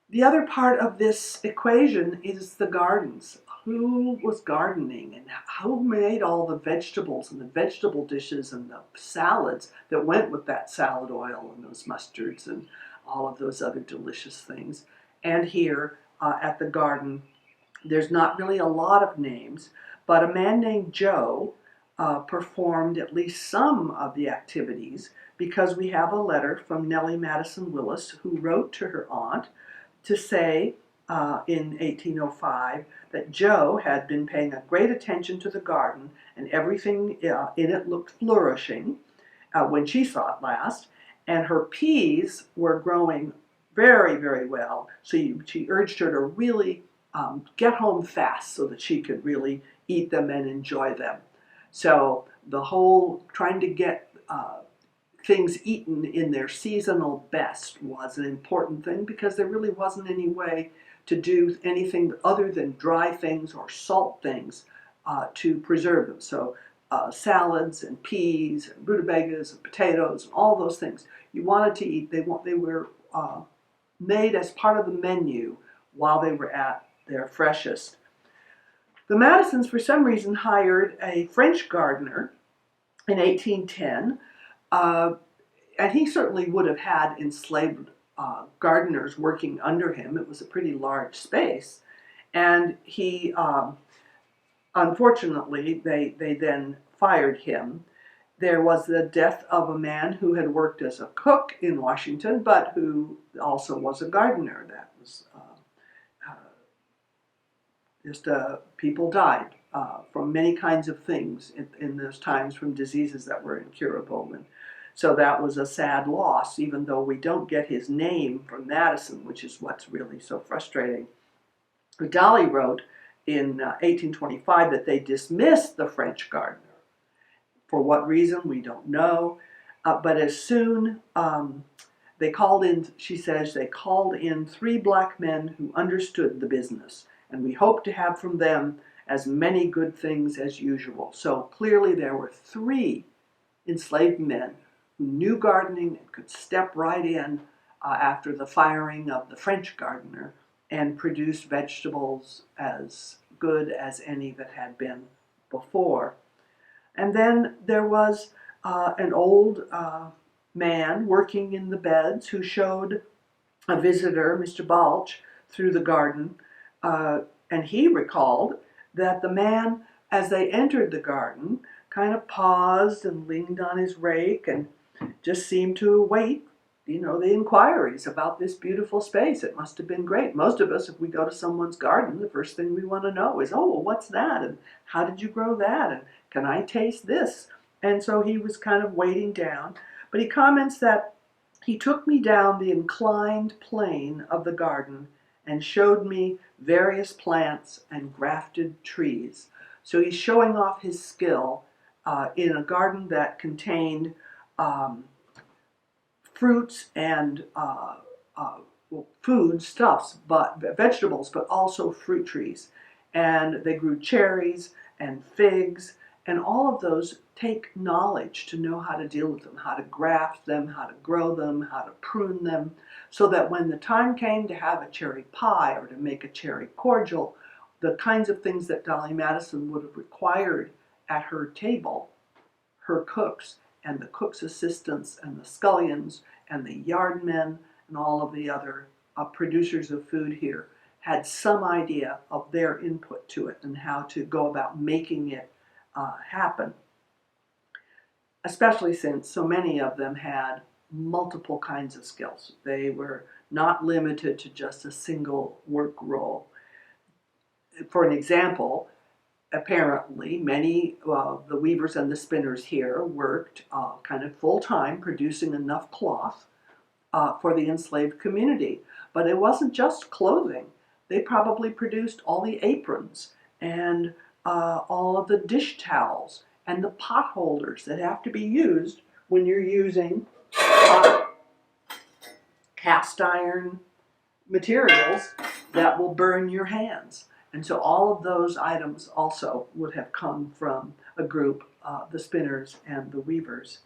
The other part of this equation is the gardens. Who was gardening and who made all the vegetables and the vegetable dishes and the salads that went with that salad oil and those mustards and all of those other delicious things. And here at the garden, there's not really a lot of names, but a man named Joe performed at least some of the activities because we have a letter from Nellie Madison Willis, who wrote to her aunt to say in 1805 that Joe had been paying a great attention to the garden and everything in it looked flourishing when she saw it last, and her peas were growing very, very well. So she urged her to really get home fast so that she could really eat them and enjoy them. So the whole trying to get things eaten in their seasonal best was an important thing because there really wasn't any way to do anything other than dry things or salt things to preserve them. So salads and peas and rutabagas and potatoes and all those things you wanted to eat, they were made as part of the menu while they were at their freshest. The Madisons, for some reason, hired a French gardener in 1810, and he certainly would have had enslaved gardeners working under him. It was a pretty large space, and he, unfortunately, they then fired him. There was the death of a man who had worked as a cook in Washington, but who also was a gardener. That was people died from many kinds of things in those times, from diseases that were incurable. And so that was a sad loss, even though we don't get his name from Madison, which is what's really so frustrating. Dolly wrote in 1825 that they dismissed the French gardener. For what reason, we don't know. But as soon they called in, she says, they called in 3 black men who understood the business, and we hope to have from them as many good things as usual. So clearly there were 3 enslaved men who knew gardening and could step right in after the firing of the French gardener and produce vegetables as good as any that had been before. And then there was an old man working in the beds who showed a visitor, Mr. Balch, through the garden, and he recalled that the man, as they entered the garden, kind of paused and leaned on his rake and just seemed to await, the inquiries about this beautiful space. It must have been great. Most of us, if we go to someone's garden, the first thing we want to know is, oh, well, what's that? And how did you grow that? And can I taste this? And so he was kind of waiting down. But he comments that he took me down the inclined plane of the garden and showed me various plants and grafted trees. So he's showing off his skill in a garden that contained fruits and food stuffs, but vegetables, but also fruit trees. And they grew cherries and figs, and all of those take knowledge to know how to deal with them, how to graft them, how to grow them, how to prune them, so that when the time came to have a cherry pie or to make a cherry cordial, the kinds of things that Dolly Madison would have required at her table, her cooks and the cook's assistants and the scullions and the yardmen and all of the other producers of food here had some idea of their input to it and how to go about making it happen, especially since so many of them had multiple kinds of skills. They were not limited to just a single work role. For an example, apparently many the weavers and the spinners here worked kind of full-time, producing enough cloth for the enslaved community. But it wasn't just clothing. They probably produced all the aprons and all of the dish towels and the pot holders that have to be used when you're using cast iron materials that will burn your hands. And so all of those items also would have come from a group, the spinners and the weavers.